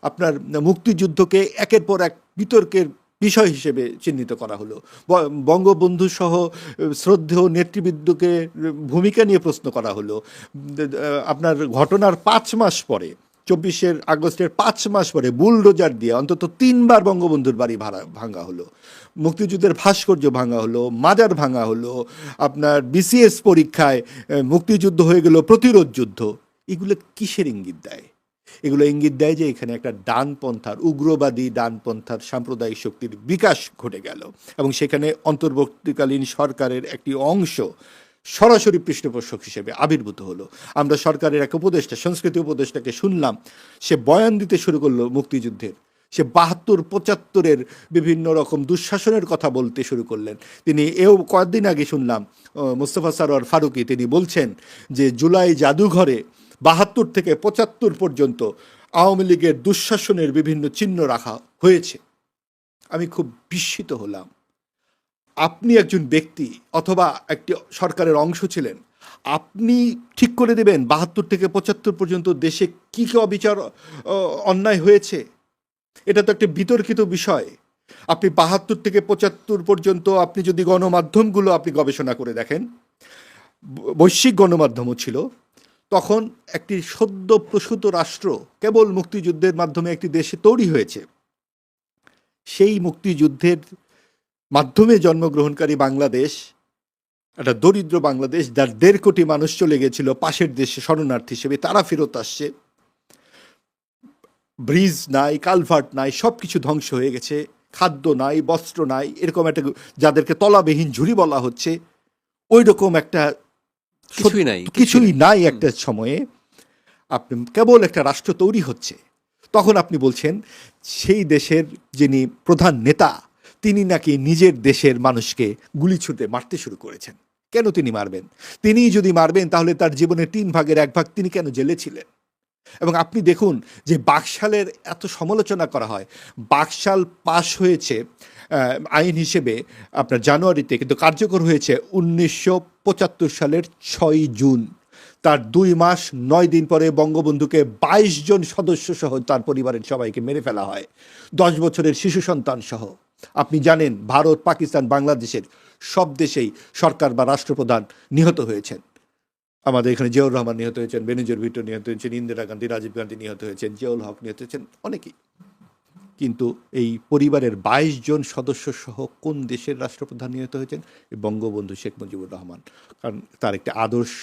আপনার মুক্তিযুদ্ধকে একের পর এক বিতর্কের বিষয় হিসেবে চিহ্নিত করা হলো। বঙ্গবন্ধু সহ শ্রদ্ধেয় নেতৃবৃন্দকে ভূমিকা নিয়ে প্রশ্ন করা হলো। আপনার ঘটনার ৫ মাস পরে ২৪শে আগস্টের ৫ মাস পরে বুলডোজার দিয়ে অন্তত ৩বার বঙ্গবন্ধুর বাড়ি ভাঙা হলো, মুক্তিযুদ্ধের ভাস্কর্য ভাঙা হলো, মাজার ভাঙা হলো, আপনার বিসিএস পরীক্ষায় মুক্তিযুদ্ধ হয়ে গেল প্রতিরোধ যুদ্ধ। এগুলো কিসের ইঙ্গিত দেয়? এগুলো ইঙ্গিত দেয় যে এখানে একটা ডানপন্থার, উগ্রবাদী ডানপন্থার সাম্প্রদায়িক শক্তির বিকাশ ঘটে গেল এবং সেখানে অন্তর্বর্তীকালীন সরকারের একটি অংশ সরাসরি পৃষ্ঠপোষক হিসেবে আবির্ভূত হলো। আমরা সরকারের এক উপদেষ্টা, সংস্কৃতি উপদেষ্টাকে শুনলাম, সে বয়ান দিতে শুরু করলো মুক্তিযুদ্ধের। সে ৭২-৭৫-এর বিভিন্ন রকম দুঃশাসনের কথা বলতে শুরু করলেন। তিনি কয়েকদিন আগে শুনলাম মোস্তফা সরোয়ার ফারুকী, তিনি বলছেন যে জুলাই জাদুঘরে ৭২ থেকে ৭৫ পর্যন্ত আওয়ামী লীগের দুঃশাসনের বিভিন্ন চিহ্ন রাখা হয়েছে। আমি খুব বিস্মিত হলাম। আপনি একজন ব্যক্তি অথবা একটি সরকারের অংশ ছিলেন, আপনি ঠিক করে দেবেন ৭২ থেকে ৭৫ পর্যন্ত দেশে কী কী অবিচার অন্যায় হয়েছে? এটা তো একটা বিতর্কিত বিষয়। আপনি ৭২ থেকে ৭৫ পর্যন্ত আপনি যদি গণমাধ্যমগুলো আপনি গবেষণা করে দেখেন, বৈশ্বিক গণমাধ্যমও ছিল, তখন একটি সদ্য প্রসূত রাষ্ট্র কেবল মুক্তিযুদ্ধের মাধ্যমে একটি দেশে তৈরি হয়েছে। সেই মুক্তিযুদ্ধের মাধ্যমে জন্মগ্রহণকারী বাংলাদেশ, একটা দরিদ্র বাংলাদেশ, যার ১.৫ কোটি মানুষ চলে গেছিল পাশের দেশে শরণার্থী হিসেবে, তারা ফেরত আসছে। ব্রিজ নাই, কালভার্ট নাই, সব কিছু ধ্বংস হয়ে গেছে, খাদ্য নাই, বস্ত্র নাই, এরকম একটা, যাদেরকে তলাবিহীন ঝুড়ি বলা হচ্ছে, ওই রকম একটা কিছুই নাই একটা সময়ে আপনি কেবল একটা রাষ্ট্র তৈরি হচ্ছে। তখন আপনি বলছেন সেই দেশের যিনি প্রধান নেতা, তিনি নাকি নিজের দেশের মানুষকে গুলি ছুটে মারতে শুরু করেছেন। কেন তিনি মারবেন? তিনি যদি মারবেন তাহলে তার জীবনের ৩ ভাগের ১ ভাগ তিনি কেন জেলে ছিলেন? এবং আপনি দেখুন যে বাকশালের এত সমালোচনা করা হয়। বাকশাল পাশ হয়েছে আইন হিসেবে আপনার জানুয়ারিতে, কিন্তু কার্যকর হয়েছে ১৯৭৫ সালের ৬ জুন। তার ২ মাস ৯ দিন পরে বঙ্গবন্ধুকে ২২ জন সদস্য সহ তার পরিবারের সবাইকে মেরে ফেলা হয়, ১০ বছরের শিশু সন্তান সহ। আপনি জানেন ভারত, পাকিস্তান, বাংলাদেশের সব দেশেই সরকার বা রাষ্ট্রপ্রধান নিহত হয়েছেন। আমাদের এখানে জিয়াউর রহমান নিহত হয়েছেন, বেনজির ভুট্টো নিহত হয়েছেন, ইন্দিরা গান্ধী, রাজীব গান্ধী নিহত হয়েছেন, জিয়াউল হক নিহত হয়েছেন, অনেকেই। কিন্তু এই পরিবারের ২২ জন সদস্য সহ কোন দেশের রাষ্ট্রপ্রধান নিহত হয়েছেন? বঙ্গবন্ধু শেখ মুজিবুর রহমান। কারণ তার একটা আদর্শ,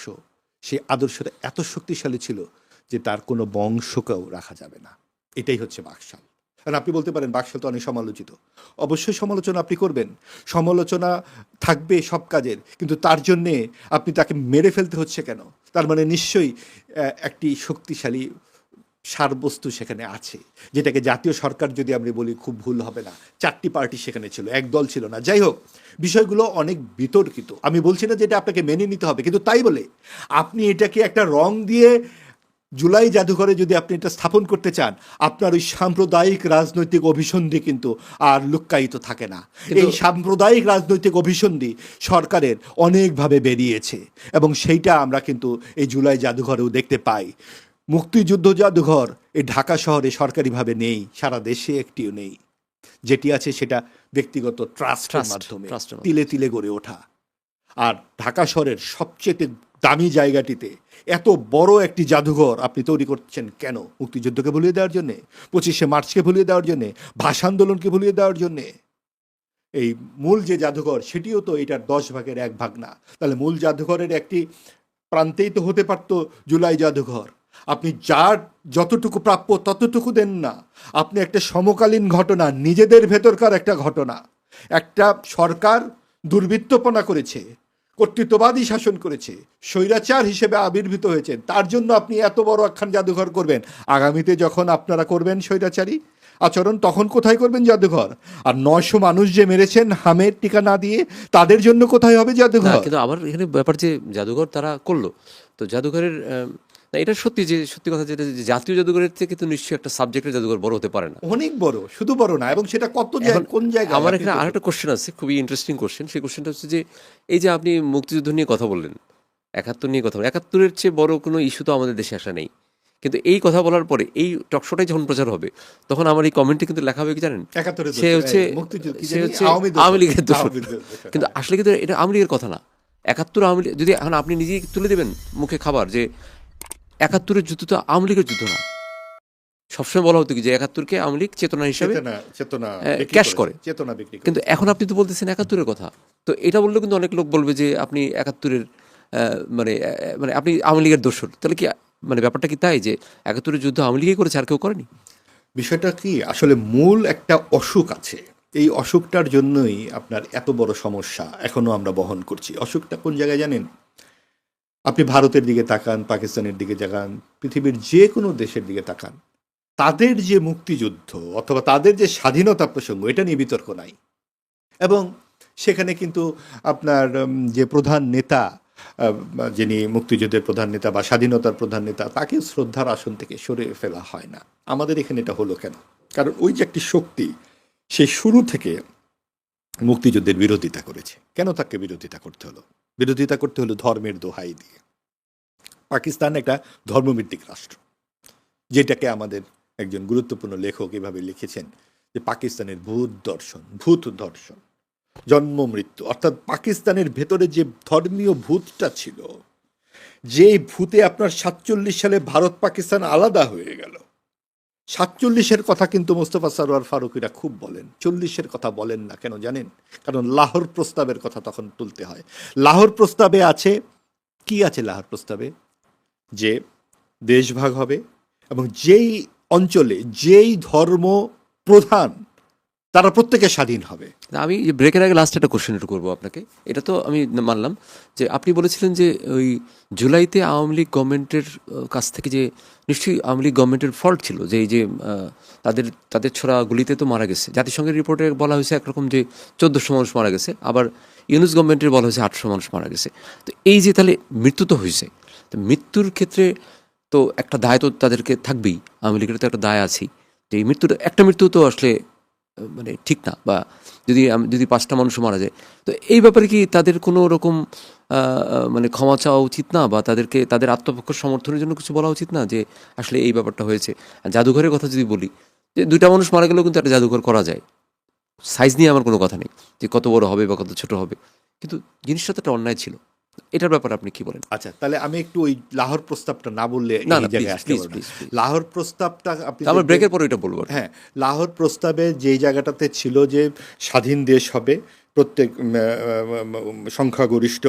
সেই আদর্শটা এত শক্তিশালী ছিল যে তার কোনো বংশকেও রাখা যাবে না। এটাই হচ্ছে বাকশাল। কারণ আপনি বলতে পারেন বাকশাল তো অনেক সমালোচিত, অবশ্যই সমালোচনা আপনি করবেন, সমালোচনা থাকবে সব কাজের, কিন্তু তার জন্যে আপনি তাকে মেরে ফেলতে হচ্ছে কেন? তার মানে নিশ্চয়ই একটি শক্তিশালী সারবস্তু সেখানে আছে, যেটাকে জাতীয় সরকার যদি আমরা বলি খুব ভুল হবে না। 4টি পার্টি সেখানে ছিল, এক দল ছিল না। যাই হোক, বিষয়গুলো অনেক বিতর্কিত। আমি বলছি না যে এটা আপনাকে মেনে নিতে হবে, কিন্তু তাই বলে আপনি এটাকে একটা রং দিয়ে জুলাই জাদুঘরে যদি আপনি এটা স্থাপন করতে চান, আপনার ওই সাম্প্রদায়িক রাজনৈতিক অভিসন্ধি কিন্তু আর লুক্কায়িত থাকে না। এই সাম্প্রদায়িক রাজনৈতিক অভিসন্ধি সরকারের অনেকভাবে বেরিয়েছে এবং সেইটা আমরা কিন্তু এই জুলাই জাদুঘরেও দেখতে পাই। মুক্তিযুদ্ধ জাদুঘর এই ঢাকা শহরে সরকারিভাবে নেই, সারা দেশে একটিও নেই। যেটি আছে সেটা ব্যক্তিগত ট্রাস্টের মাধ্যমে তিলে তিলে গড়ে ওঠা। আর ঢাকা শহরের সবচেয়ে দামি জায়গাটিতে এত বড় একটি জাদুঘর আপনি তৈরি করছেন কেন? মুক্তিযুদ্ধকে ভুলিয়ে দেওয়ার জন্যে, 25শে মার্চকে ভুলিয়ে দেওয়ার জন্যে, ভাষা আন্দোলনকে ভুলিয়ে দেওয়ার জন্যে? এই মূল যে জাদুঘর সেটিও তো এটার 10 ভাগের 1 ভাগ না। তাহলে মূল জাদুঘরের একটি প্রান্তেই তো হতে পারত জুলাই জাদুঘর। আপনি যার যতটুকু প্রাপ্য ততটুকু দেন না। আপনি একটা সমকালীন ঘটনা, নিজেদের ভেতরকার একটা ঘটনা, একটা সরকার দুর্বৃত্তপনা করেছে, কর্তৃত্ববাদী শাসন করেছে, স্বৈরাচার হিসেবে আবির্ভূত হয়েছেন, তার জন্য আপনি এত বড় একখান জাদুঘর করবেন। আগামীতে যখন আপনারা করবেন স্বৈরাচারী আচরণ, তখন কোথায় করবেন জাদুঘর? আর 900 মানুষ যে মেরেছেন হামের টিকা না দিয়ে, তাদের জন্য কোথায় হবে জাদুঘর? কিন্তু আবার এখানে ব্যাপার যে জাদুঘর তারা করলো, তো জাদুঘরের এটা সত্যি কথা, যেটা জাতীয় জাদুঘরের থেকে তো নিশ্চয়ই একটা সাবজেক্টের জাদুঘর বড় হতে পারে না, অনেক বড়, শুধু বড় না, এবং সেটা কোন জায়গায়। আমার এখানে আরেকটা কোশ্চেন আছে, খুবই ইন্টারেস্টিং কোশ্চেন। সেই কোশ্চেনটা হচ্ছে যে এই যে আপনি মুক্তিযুদ্ধ নিয়ে কথা বললেন, 71 নিয়ে কথা বললেন, 71-এর চেয়ে বড় কোনো ইস্যু তো আমাদের দেশে আসা নেই, কিন্তু এই কথা বলার পরে এই টকশোটাই যখন প্রচার হবে তখন আমার এই কমেন্টে কিন্তু লেখা হবে কি জানেন, সে হচ্ছে আওয়ামী লীগের দোষর। কিন্তু আসলে কিন্তু এটা আওয়ামী লীগের কথা না। ৭১ আওয়ামী লীগ যদি এখন আপনি নিজেই তুলে দেবেন মুখে খাবার যে ৭১-এর যুদ্ধ তো আওয়ামী লীগের যুদ্ধ না। সবসময় বলা হতো কি যে ৭১-কে আওয়ামী লীগ চেতনা হিসাবে ক্যাশ করে, কিন্তু এখন আপনি তো বলতেছেন ৭১-এর কথা। তো এটা বললেও কিন্তু অনেক লোক বলবে যে আপনি ৭১-এর মানে মানে আপনি আওয়ামী লীগের দোষর। তাহলে কি মানে ব্যাপারটা কি তাই যে ৭১-এর যুদ্ধ আওয়ামী লীগই করেছে আর কেউ করেনি? বিষয়টা কি আসলে মূল একটা অসুখ আছে, এই অসুখটার জন্যই আপনার এত বড় সমস্যা এখনো আমরা বহন করছি। অসুখটা কোন জায়গায় জানেন? আপনি ভারতের দিকে তাকান, পাকিস্তানের দিকে তাকান, পৃথিবীর যে কোনো দেশের দিকে তাকান, তাদের যে মুক্তিযুদ্ধ অথবা তাদের যে স্বাধীনতা প্রসঙ্গ এটা নিয়ে বিতর্ক নাই। এবং সেখানে কিন্তু আপনার যে প্রধান নেতা, যিনি মুক্তিযুদ্ধের প্রধান নেতা বা স্বাধীনতার প্রধান নেতা, তাকে শ্রদ্ধার আসন থেকে সরিয়ে ফেলা হয় না। আমাদের এখানে এটা হলো কেন? কারণ ওই যে একটি শক্তি সে শুরু থেকে মুক্তিযুদ্ধের বিরোধিতা করেছে। কেন তাকে বিরোধিতা করতে হলো? বিরোধিতা করতে হলো ধর্মের দোহাই দিয়ে। পাকিস্তান একটা ধর্মভিত্তিক রাষ্ট্র, যেটাকে আমাদের একজন গুরুত্বপূর্ণ লেখক এভাবে লিখেছেন যে পাকিস্তানের ভূত দর্শন, জন্ম মৃত্যু, অর্থাৎ পাকিস্তানের ভেতরে যে ধর্মীয় ভূতটা ছিল, যে ভূতে আপনার ৪৭ সালে ভারত পাকিস্তান আলাদা হয়ে গেল। ৪৭-এর কথা কিন্তু মোস্তফা সরোয়ার ফারুকীরা খুব বলেন, ৪০-এর কথা বলেন না। কেন জানেন? কারণ লাহোর প্রস্তাবের কথা তখন তুলতে হয়। লাহোর প্রস্তাবে আছে কি? আছে লাহোর প্রস্তাবে যে দেশভাগ হবে এবং যেই অঞ্চলে যেই ধর্ম প্রধান তারা প্রত্যেকে স্বাধীন হবে। আমি ব্রেকের আগে লাস্ট একটা কোশ্চেন একটু করবো আপনাকে। এটা তো আমি মানলাম যে আপনি বলেছিলেন যে ওই জুলাইতে আওয়ামী লীগ গভর্নমেন্টের কাছ থেকে যে নিশ্চয়ই আওয়ামী লীগ গভর্নমেন্টের ফল্ট ছিল যে এই যে তাদের ছোড়া গুলিতে তো মারা গেছে। জাতিসংঘের রিপোর্টে বলা হয়েছে একরকম যে ১৪০০ মানুষ মারা গেছে, আবার ইউনুস গভর্নমেন্টের বলা হয়েছে ৮০০ মানুষ মারা গেছে। তো এই যে তাহলে মৃত্যু তো হয়েছে, তো মৃত্যুর ক্ষেত্রে তো একটা দায় তো তাদেরকে থাকবেই, আওয়ামী লীগের তো একটা দায় আছেই। যে এই একটা মৃত্যু তো আসলে মানে ঠিক না, বা যদি ৫টা মানুষ মারা যায়, তো এই ব্যাপারে কি তাদের কোনো রকম মানে ক্ষমা চাওয়া উচিত না, বা তাদের আত্মপক্ষ সমর্থনের জন্য কিছু বলা উচিত না যে আসলে এই ব্যাপারটা হয়েছে? জাদুঘরের কথা যদি বলি, যে ২টা মানুষ মারা গেলেও কিন্তু একটা জাদুঘর করা যায়। সাইজ নিয়ে আমার কোনো কথা নেই যে কত বড় হবে বা কত ছোট হবে, কিন্তু জিনিসটা তো একটা অন্যায় ছিল। এটার ব্যাপারে আপনি কি বলেন? আচ্ছা, তাহলে আমি একটু ওই লাহোর প্রস্তাবটা না বললে না, এই জায়গায় আসতে পারবো না। লাহোর প্রস্তাবটা আপনি আমার ব্রেকের পরে এটা বলবো। হ্যাঁ, লাহোর প্রস্তাবে যেই জায়গাটাতে ছিল যে স্বাধীন দেশ হবে প্রত্যেক সংখ্যাগরিষ্ঠ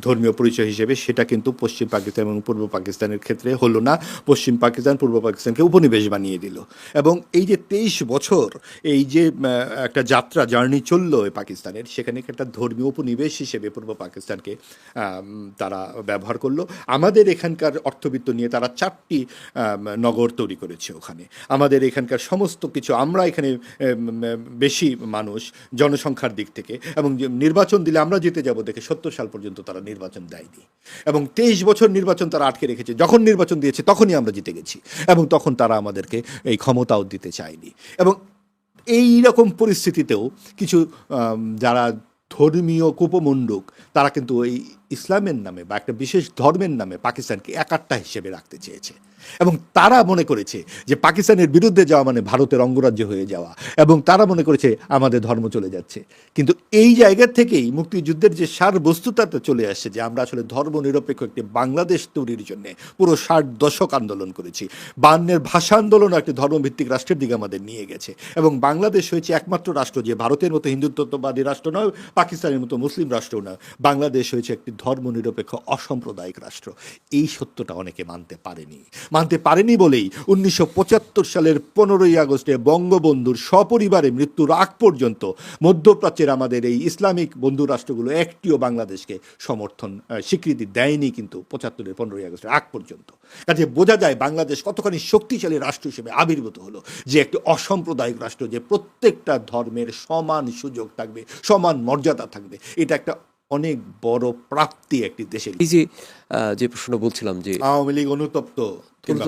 ধর্মীয় পরিচয় হিসেবে, সেটা কিন্তু পশ্চিম পাকিস্তান এবং পূর্ব পাকিস্তানের ক্ষেত্রে হলো না। পশ্চিম পাকিস্তান পূর্ব পাকিস্তানকে উপনিবেশ বানিয়ে দিল। এবং এই যে ২৩ বছর এই যে একটা জার্নি চললো পাকিস্তানের, সেখানে একটা ধর্মীয় উপনিবেশ হিসেবে পূর্ব পাকিস্তানকে তারা ব্যবহার করলো। আমাদের এখানকার অর্থবিত্ত নিয়ে তারা ৪টি নগর তৈরি করেছে ওখানে। আমাদের এখানকার সমস্ত কিছু, আমরা এখানে বেশি মানুষ জনসংখ্যার দিক থেকে, এবং নির্বাচন দিলে আমরা জিতে যাব দেখে ৭০ সাল পর্যন্ত তারা নির্বাচন দেয়নি, এবং ২৩ বছর নির্বাচন তারা আটকে রেখেছে। যখন নির্বাচন দিয়েছে তখনই আমরা জিতে গেছি, এবং তখন তারা আমাদেরকে এই ক্ষমতাও দিতে চায়নি। এবং এই রকম পরিস্থিতিতেও কিছু যারা ধর্মীয় কুপমণ্ডুক, তারা কিন্তু এই ইসলামের নামে বা একটা বিশেষ ধর্মের নামে পাকিস্তানকে একাট্টা হিসেবে রাখতে চেয়েছে। এবং তারা মনে করেছে যে পাকিস্তানের বিরুদ্ধে যাওয়া মানে ভারতের অঙ্গরাজ্য হয়ে যাওয়া, এবং তারা মনে করেছে আমাদের ধর্ম চলে যাচ্ছে। কিন্তু এই জায়গা থেকেই মুক্তিযুদ্ধের যে সার বস্তুতাতে চলে আসছে যে আমরা আসলে ধর্মনিরপেক্ষ একটি বাংলাদেশ তৈরির জন্য পুরো ৬০ দশক আন্দোলন করেছি। ৫২-এর ভাষা আন্দোলন একটি ধর্মভিত্তিক রাষ্ট্রের দিকে আমাদের নিয়ে গেছে, এবং বাংলাদেশ হয়েছে একমাত্র রাষ্ট্র যে ভারতের মতো হিন্দুত্ববাদী রাষ্ট্র নয়, পাকিস্তানের মতো মুসলিম রাষ্ট্র নয়, বাংলাদেশ হয়েছে একটি ধর্মনিরপেক্ষ অসাম্প্রদায়িক রাষ্ট্র। এই সত্যটা অনেকে মানতে পারেনি বলেই ১৯৭৫ সালের ১৫ই আগস্টে বঙ্গবন্ধুর সপরিবারে মৃত্যুর আগ পর্যন্ত মধ্যপ্রাচ্যের আমাদের এই ইসলামিক বন্ধু রাষ্ট্রগুলো একটিও বাংলাদেশকে স্বীকৃতি দেয়নি, কিন্তু ৭৫-এর ১৫ই আগস্টের আগ পর্যন্ত। কাজে বোঝা যায় বাংলাদেশ কতখানি শক্তিশালী রাষ্ট্র হিসেবে আবির্ভূত হলো, যে একটি অসাম্প্রদায়িক রাষ্ট্র, যে প্রত্যেকটা ধর্মের সমান সুযোগ থাকবে, সমান মর্যাদা থাকবে। এটা একটা অনেক বড় প্রাপ্তি একটি দেশের। এই যে প্রশ্ন বলছিলাম যে আওয়ামী লীগ অনুতপ্ত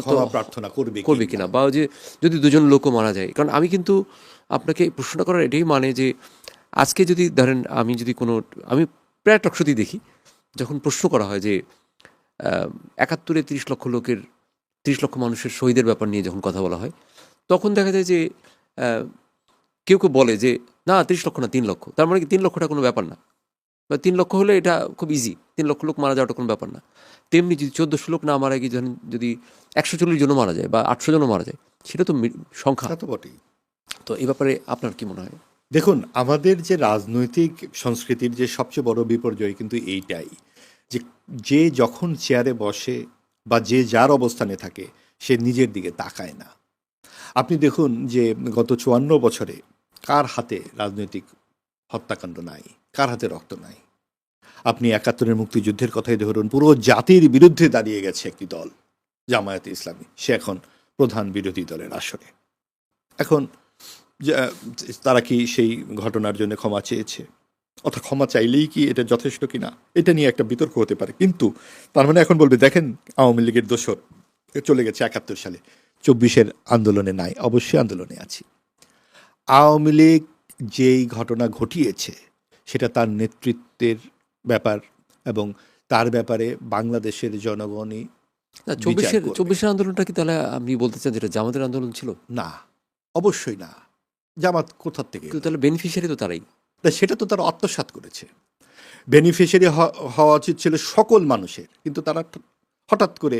ক্ষমা প্রার্থনা করবে কিনা, বা যে যদি দুজন লোকও মারা যায়। কারণ আমি কিন্তু আপনাকে প্রশ্নটা করার এটাই মানে যে আজকে যদি ধরেন আমি প্রায় টকশোতেই দেখি, যখন প্রশ্ন করা হয় যে ৭১-এ ৩০ লক্ষ লোকের 30 লক্ষ মানুষের শহীদের ব্যাপার নিয়ে যখন কথা বলা হয়, তখন দেখা যায় যে কেউ কেউ বলে যে না 30 লক্ষ না 3 লক্ষ, তার মানে কি 3 লক্ষটা কোনো ব্যাপার না, বা 3 লক্ষ হলে এটা খুব ইজি, 3 লক্ষ লোক মারা যাওয়াটা কোনো ব্যাপার না। তেমনি যদি 1400 লোক না মারা গিয়ে যদি 140 জনও মারা যায় বা 800 জনও মারা যায়, সেটা তো সংখ্যা। তা তো বটেই। তো এই ব্যাপারে আপনার কি মনে হয়? দেখুন, আমাদের যে রাজনৈতিক সংস্কৃতির যে সবচেয়ে বড় বিপর্যয় কিন্তু এইটাই, যে যে যখন চেয়ারে বসে বা যে যার অবস্থানে থাকে সে নিজের দিকে তাকায় না। আপনি দেখুন যে গত 54 বছরে কার হাতে রাজনৈতিক হত্যাকাণ্ড নাই, কার হাতে রক্ত নাই। আপনি 71-এর মুক্তিযুদ্ধের কথাই ধরুন, পুরো জাতির বিরুদ্ধে দাঁড়িয়ে গেছে একটি দল, জামায়াতে ইসলামী, সে এখন প্রধান বিরোধী দলের আসরে। এখন তারা কি সেই ঘটনার জন্য ক্ষমা চেয়েছে, অথবা ক্ষমা চাইলেই কি এটা যথেষ্ট কিনা, এটা নিয়ে একটা বিতর্ক হতে পারে। কিন্তু তার মানে এখন বলবে দেখেন আওয়ামী লীগের দোসর চলে গেছে 71 সালে, 24-এর আন্দোলনে নাই। অবশ্যই আন্দোলনে আছি। আওয়ামী লীগ যেই ঘটনা ঘটিয়েছে সেটা তার নেতৃত্বের ব্যাপার, এবং তার ব্যাপারে বাংলাদেশের জনগণই 24-এর আন্দোলনটা কি তাহলে আপনি বলতে চান যেটা জামাতের আন্দোলন ছিল? না, অবশ্যই না। জামাত কোথার থেকে? তাহলে বেনিফিশিয়ারি তো তারাই। সেটা তো তারা আত্মসাৎ করেছে। বেনিফিশিয়ারি হওয়া উচিত ছিল সকল মানুষের, কিন্তু তারা হঠাৎ করে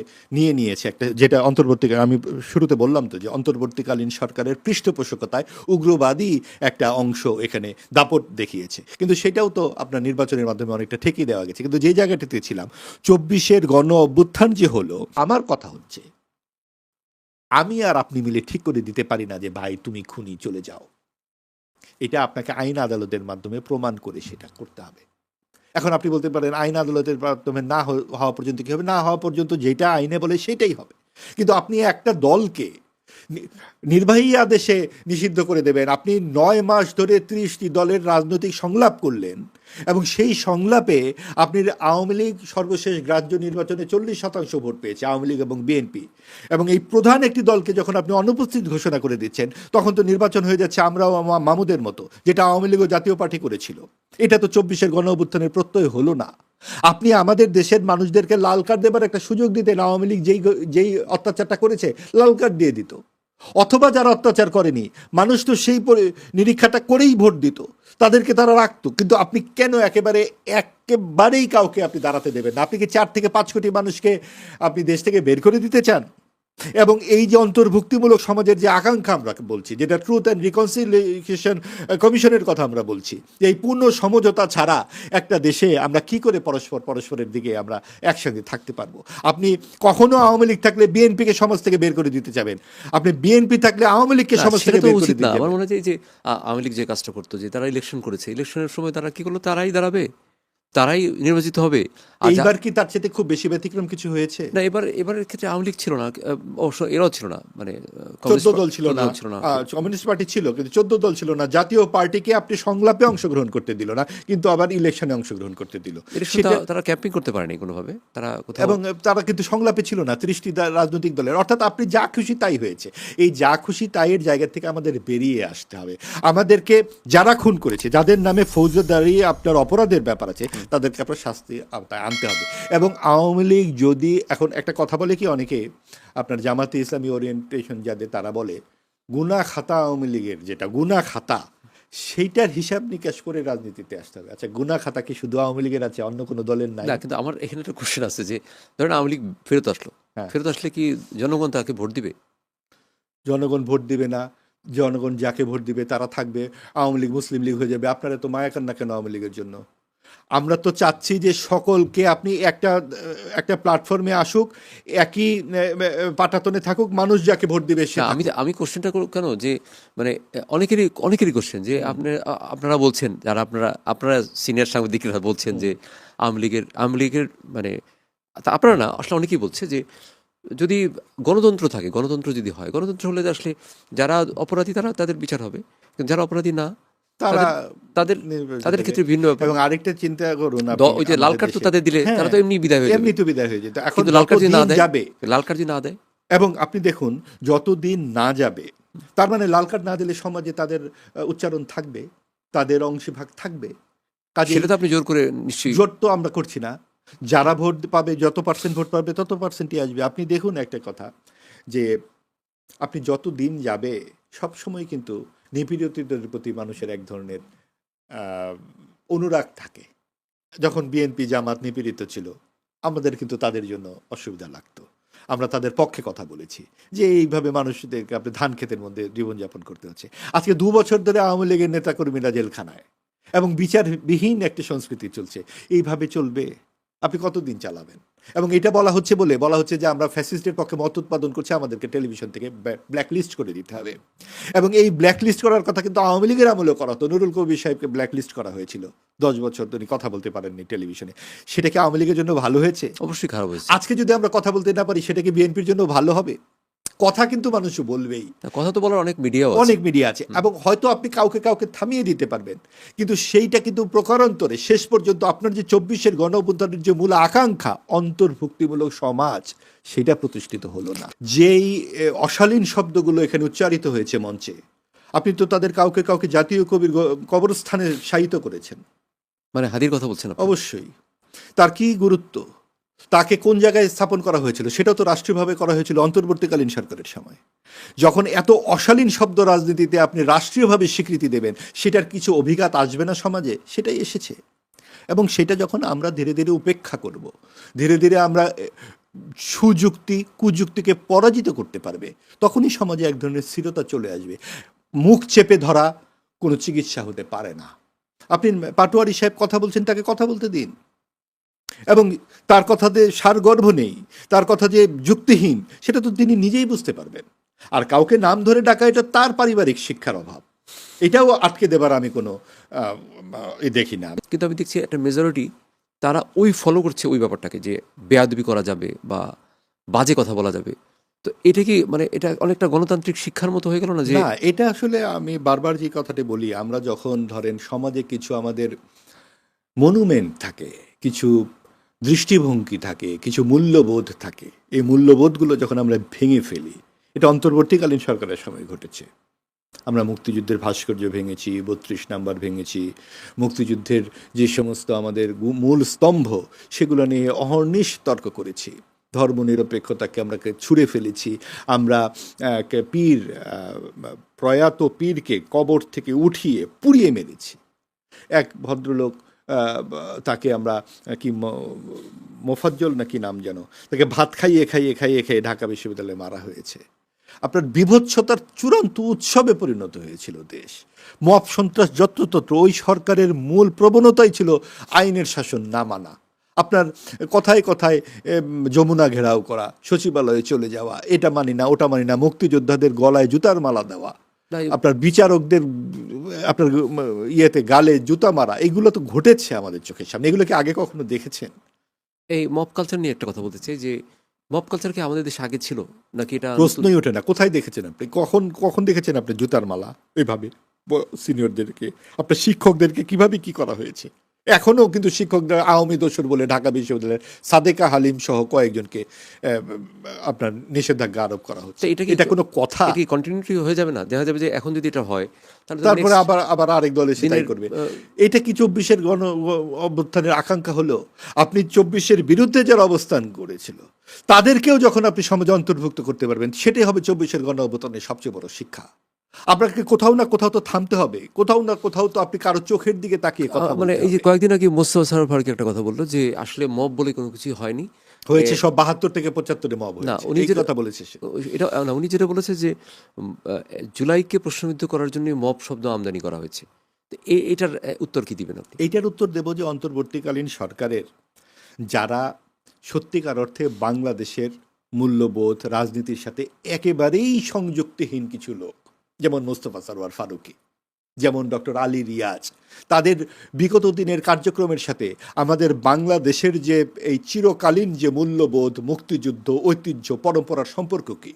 নিয়েছে একটা, যেটা অন্তর্বর্তীকালীন, আমি শুরুতে বললাম তো যে অন্তর্বর্তীকালীন সরকারের পৃষ্ঠপোষকতায় উগ্রবাদী একটা অংশ এখানে দাপট দেখিয়েছে। কিন্তু সেটাও তো আপনার নির্বাচনের মাধ্যমে অনেকটা ঠেকিয়ে দেওয়া গেছে। কিন্তু যে জায়গাটিতে ছিলাম, 24-এর গণ অভ্যুত্থান যে হলো, আমার কথা হচ্ছে আমি আর আপনি মিলে ঠিক করে দিতে পারি না যে ভাই তুমি খুনি, চলে যাও। এটা আপনাকে আইন আদালতের মাধ্যমে প্রমাণ করে সেটা করতে হবে। এখন আপনি বলতে পারেন আইন আদালতের মাধ্যমে না হওয়া পর্যন্ত কী হবে? না হওয়া পর্যন্ত যেটা আইনে বলে সেটাই হবে। কিন্তু আপনি একটা দলকে নির্বাহী আদেশে নিষিদ্ধ করে দেবেন। আপনি 9 মাস ধরে 30টি দলের রাজনৈতিক সংলাপ করলেন, এবং সেই সংলাপে আপনি আওয়ামী লীগ সর্বশেষ গ্রাহ্য নির্বাচনে 40% ভোট পেয়েছে, আওয়ামী লীগ এবং বিএনপি, এবং এই প্রধান একটি দলকে যখন আপনি অনুপস্থিত ঘোষণা করে দিচ্ছেন, তখন তো নির্বাচন হয়ে যাচ্ছে আমরাও মামুদের মতো, যেটা আওয়ামী লীগ ও জাতীয় পার্টি করেছিল। এটা তো 24-এর গণ অভ্যুত্থানের প্রত্যয় হলো না। আপনি আমাদের দেশের মানুষদেরকে লাল কার্ড দেবার একটা সুযোগ দিতেন। আওয়ামী লীগ যেই অত্যাচারটা করেছে লাল কার্ড দিয়ে দিত, অথবা যারা অত্যাচার করেনি মানুষ তো সেই নিরীক্ষাটা করেই ভোট দিত, তাদেরকে তারা রাখতো। কিন্তু আপনি কেন একেবারেই কাউকে আপনি দাঁড়াতে দেবেন না? আপনি কি 4 থেকে 5 কোটি মানুষকে আপনি দেশ থেকে বের করে দিতে চান? এবং এই যে অন্তর্ভুক্তিমূলক সমাজের যে আকাঙ্ক্ষা আমরা বলছি, যেটা ট্রুথ অ্যান্ড রিকনসিলিয়েশন কমিশনের কথা আমরা বলছি, এই পূর্ণ সমঝোতা ছাড়া একটা দেশে আমরা কি করে পরস্পরের দিকে আমরা একসঙ্গে থাকতে পারবো? আপনি কখনো আওয়ামী লীগ থাকলে বিএনপিকে সমাজ থেকে বের করে দিতে যাবেন, আপনি বিএনপি থাকলে আওয়ামী লীগকে সমাজ থেকে বের করে দিতে যাবেন। আমার মনে হয় যে আওয়ামী লীগ যে কাজটা করতো, যে তারা ইলেকশন করেছে, ইলেকশনের সময় তারা কি করলো, তারাই দাঁড়াবে, তারাই নির্বাচিত হবে। এইবার কি তার চেয়ে খুব বেশি ব্যতিক্রম কিছু হয়েছে? না, এবারের ক্ষেত্রে আওয়ামী লীগ ছিল না, অবশ্য এরাও ছিল না, মানে 14 দল ছিল না, কমিউনিস্ট পার্টি ছিল কিন্তু 14 দল ছিল না। জাতীয় পার্টিকে আপনি সংলাপে অংশগ্রহণ করতে দিল না, কিন্তু আবার ইলেকশনে অংশগ্রহণ করতে দিল। তারা ক্যাম্পিং করতে পারেনি কোনোভাবে, এবং তারা কিন্তু সংলাপে ছিল না 30টি রাজনৈতিক দলের। অর্থাৎ আপনি যা খুশি তাই হয়েছে। এই যা খুশি তাইয়ের জায়গা থেকে আমাদের বেরিয়ে আসতে হবে। আমাদেরকে যারা খুন করেছে, যাদের নামে ফৌজদারি আপনার অপরাধের ব্যাপার আছে, তাদেরকে আপনার শাস্তি আনতে হবে। এবং আওয়ামী লীগ যদি এখন একটা কথা বলে কি, অনেকে আপনার জামাতে ইসলামী ওরিয়েন্টেশন যাদের, তারা বলে গুনা খাতা আওয়ামী লীগের, যেটা গুনা খাতা সেইটার হিসাব নিকাশ করে রাজনীতিতে আসতে হবে। আচ্ছা, গুনা খাতা কি শুধু আওয়ামী লীগের আছে, অন্য কোনো দলের নাই? না, কিন্তু আমার এখানে একটা কোশ্চেন আছে যে ধরেন আওয়ামী লীগ ফেরত আসলো, ফেরত আসলে কি জনগণ তাকে ভোট দিবে? জনগণ ভোট দিবে না। জনগণ যাকে ভোট দিবে তারা থাকবে। আওয়ামী লীগ মুসলিম লীগ হয়ে যাবে। আপনারা তো মায়া কান্না কেন আওয়ামী লীগের জন্য? আমরা তো চাচ্ছি যে সকলকে আপনি একটা প্ল্যাটফর্মে আসুক, একই পাটাতনে থাকুক, মানুষ যাকে ভোট দিবে সে। আমি কোশ্চেনটা কেন যে মানে অনেকেরই কোশ্চেন যে আপনারা বলছেন, যারা আপনারা সিনিয়র সাংবাদিকরা বলছেন যে আওয়ামী লীগের মানে আপনারা না, আসলে অনেকেই বলছে যে যদি গণতন্ত্র থাকে, গণতন্ত্র যদি হয়, গণতন্ত্র হলে আসলে যারা অপরাধী তাদের বিচার হবে, কিন্তু যারা অপরাধী না তাদের ক্ষেত্রে ভিন্ন ব্যাপার। এবং আরেকটা চিন্তা করুন, ওই যে লাল কার্ড তো তাদের দিলে তারা তো এমনি বিদায় হয়ে যেত। এখন লাল কার্ড যদি না দেয়, এবং আপনি দেখুন যতদিন না যাবে, তার মানে লাল কার্ড না দিলে সমাজে তাদের উচ্চারণ থাকবে, তাদের অংশভাগ থাকবে। সেটা তো আপনি জোর করে নিশ্চয়ই, জোর তো আমরা করছি না। যারা ভোট পাবে, যত পার্সেন্ট ভোট পাবে তত পার্সেন্টই আসবে। আপনি দেখুন একটা কথা, যে আপনি যত দিন যাবে সবসময় কিন্তু নিপীড়িতদের প্রতি মানুষের এক ধরনের অনুরাগ থাকে। যখন বিএনপি জামাত নিপীড়িত ছিল আমাদের কিন্তু তাদের জন্য অসুবিধা লাগতো, আমরা তাদের পক্ষে কথা বলেছি যে এইভাবে মানুষদেরকে আপনি ধান ক্ষেতের মধ্যে জীবনযাপন করতে হচ্ছে। আজকে 2 বছর ধরে আওয়ামী লীগের নেতাকর্মীরা জেলখানায় এবং বিচারবিহীন একটি সংস্কৃতি চলছে। এইভাবে চলবে, আপনি কতদিন চালাবেন? এবং এটা বলা হচ্ছে যে আমরা ফ্যাসিস্টের পক্ষে মত উৎপাদন করছি, আমাদেরকে টেলিভিশন থেকে ব্ল্যাকলিস্ট করে দিতে হবে। এবং এই ব্ল্যাকলিস্ট করার কথা কিন্তু আওয়ামী লীগের আমলেও করা হতো। নুরুল কবির সাহেবকে ব্ল্যাকলিস্ট করা হয়েছিল, 10 বছর তিনি কথা বলতে পারেননি টেলিভিশনে। সেটা কি আওয়ামী লীগের জন্য ভালো হয়েছে? অবশ্যই খারাপ হয়েছে। আজকে যদি আমরা কথা বলতে না পারি সেটা কি বিএনপির জন্য ভালো হবে? কথা কিন্তু মানুষ বলবেই, কথা তো বলার অনেক মিডিয়া আছে এবং হয়তো আপনি কাউকে থামিয়ে দিতে পারবেন, কিন্তু সেইটা কিন্তু প্রকারান্তরে শেষ পর্যন্ত আপনার যে 24-এর গণ অভ্যুত্থানের যে মূল আকাঙ্ক্ষা অন্তর্ভুক্তিমূলক সমাজ, সেটা প্রতিষ্ঠিত হলো না। যেই অশালীন শব্দগুলো এখানে উচ্চারিত হয়েছে মঞ্চে, আপনি তো তাদের কাউকে জাতীয় কবির কবরস্থানে শায়িত করেছেন। মানে হাদির কথা বলছেন? অবশ্যই। তার কি গুরুত্ব, তাকে কোন জায়গায় স্থাপন করা হয়েছিল সেটাও তো রাষ্ট্রীয়ভাবে করা হয়েছিল অন্তর্বর্তীকালীন সরকারের সময়। যখন এত অশালীন শব্দ রাজনীতিতে আপনি রাষ্ট্রীয়ভাবে স্বীকৃতি দেবেন, সেটার কিছু অভিঘাত আসবে না সমাজে? সেটাই এসেছে। এবং সেটা যখন আমরা ধীরে ধীরে উপেক্ষা করব, ধীরে ধীরে আমরা সুযুক্তি কুযুক্তিকে পরাজিত করতে পারবে, তখনই সমাজে এক ধরনের স্থিরতা চলে আসবে। মুখ চেপে ধরা কোনো চিকিৎসা হতে পারে না। আপনি পাটোয়ারি সাহেব কথা বলছেন, তাকে কথা বলতে দিন। এবং তার কথাতে সারগর্ভ নেই, তার কথা যে যুক্তিহীন, সেটা তো তিনি নিজেই বুঝতে পারবেন। আর কাউকে নাম ধরে ডাকা, এটা তার পারিবারিক শিক্ষার অভাব, এটাও আটকে দেবার আমি কোনো দেখি না। কিন্তু আমি দেখছি একটা মেজরিটি তারা ওই ফলো করছে ওই ব্যাপারটাকে, যে বেয়াদবি করা যাবে বা বাজে কথা বলা যাবে। তো এটা কি মানে এটা অনেকটা গণতান্ত্রিক শিক্ষার মতো হয়ে গেল না? যে না, এটা আসলে আমি বারবার যে কথাটি বলি, আমরা যখন ধরেন সমাজে কিছু আমাদের মনুমেন্ট থাকে, কিছু দৃষ্টিভঙ্গি থাকে, কিছু মূল্যবোধ থাকে, এই মূল্যবোধগুলো যখন আমরা ভেঙে ফেলি, এটা অন্তর্বর্তীকালীন সরকারের সময় ঘটেছে। আমরা মুক্তিযুদ্ধের ভাস্কর্য ভেঙেছি, 32 নাম্বার ভেঙেছি, মুক্তিযুদ্ধের যে সমস্ত আমাদের মূল স্তম্ভ সেগুলো নিয়ে অহর্নিশ তর্ক করেছি, ধর্মনিরপেক্ষতাকে আমরা ছুঁড়ে ফেলেছি, আমরা প্রয়াত পীরকে কবর থেকে উঠিয়ে পুড়িয়ে মেরেছি। এক ভদ্রলোক, তাকে আমরা কি মোফাজ্জল নাকি নাম যেন, তাকে ভাত খাইয়ে ঢাকা বিশ্ববিদ্যালয়ে মারা হয়েছে। আপনার বিভৎসতার চূড়ান্ত উৎসবে পরিণত হয়েছিল দেশ। মব সন্ত্রাস যত্রতত্র, ওই সরকারের মূল প্রবণতাই ছিল আইনের শাসন না মানা। আপনার কথায় কথায় যমুনা ঘেরাও করা, সচিবালয়ে চলে যাওয়া, এটা মানি না ওটা মানি না, মুক্তিযোদ্ধাদের গলায় জুতার মালা দেওয়া, আপনার বিচারকদের আপনার ইয়েতে গালে জুতা মারা, এগুলো তো ঘটেছে আমাদের চোখের সামনে। এগুলো কি আগে কখনো দেখেছেন? এই মব কালচার নিয়ে একটা কথা বলতে চাই, যে মব কালচার কি আমাদের দেশে আগে ছিল নাকি? এটা প্রশ্নই ওঠে না। কোথায় দেখেছেন আপনি? কখন দেখেছেন আপনি জুতার মালা এইভাবে সিনিয়রদেরকে, আপনার শিক্ষকদেরকে কিভাবে কি করা হয়েছে? এখনও কিন্তু শিক্ষকদের আওয়ামী দোসর বলে ঢাকা বিশ্ববিদ্যালয়ের সাদেকা হালিম সহ কয়েকজনকে আপনার নিষেধাজ্ঞা আরোপ করা হচ্ছে। এটা কোনো কথা? কি কন্টিনিউটি হয়ে যাবে না? দেখা যাবে যে এখন যদি এটা হয় তারপরে আবার আরেক দল এসে তাই করবে। এটা কি 24-এর গণ অভ্যুত্থানের আকাঙ্ক্ষা হলো? আপনি 24-এর বিরুদ্ধে যারা অবস্থান করেছিল তাদেরকেও যখন আপনি সমাজে অন্তর্ভুক্ত করতে পারবেন, সেটাই হবে 24-এর গণ অভ্যুত্থানের সবচেয়ে বড় শিক্ষা। আপনাকে কোথাও না কোথাও তো থামতে হবে, কোথাও না কোথাও তো আপনি কারো চোখের দিকে তাকিয়ে কথা বলতে হবে। মানে এই যে কয়েকদিন আগে মোস্তফা সরোয়ার ফারুকী একটা কথা বললো যে আসলে মব বলে কোনো কিছু হয়নি, হয়েছে সব 72 থেকে 75-এ মব হয়েছে। না, উনি যে কথা বলেছে এটা না, উনি যেটা বলেছে যে জুলাইকে প্রশ্নবিদ্ধ করার জন্য মব শব্দ আমদানি করা হয়েছে। এটার উত্তর কি দিবেন আপনি? এইটার উত্তর দেব যে অন্তর্বর্তীকালীন সরকারের যারা সত্যিকার অর্থে বাংলাদেশের মূল্যবোধ রাজনীতির সাথে একেবারেই সংযুক্তিহীন কিছু লোক, যেমন মোস্তফা সরোয়ার ফারুকী, যেমন ডক্টর আলী রিয়াজ, তাদের বিগত দিনের কার্যক্রমের সাথে আমাদের বাংলাদেশের যে এই চিরকালীন যে মূল্যবোধ, মুক্তিযুদ্ধ, ঐতিহ্য, পরম্পরার সম্পর্ক কি,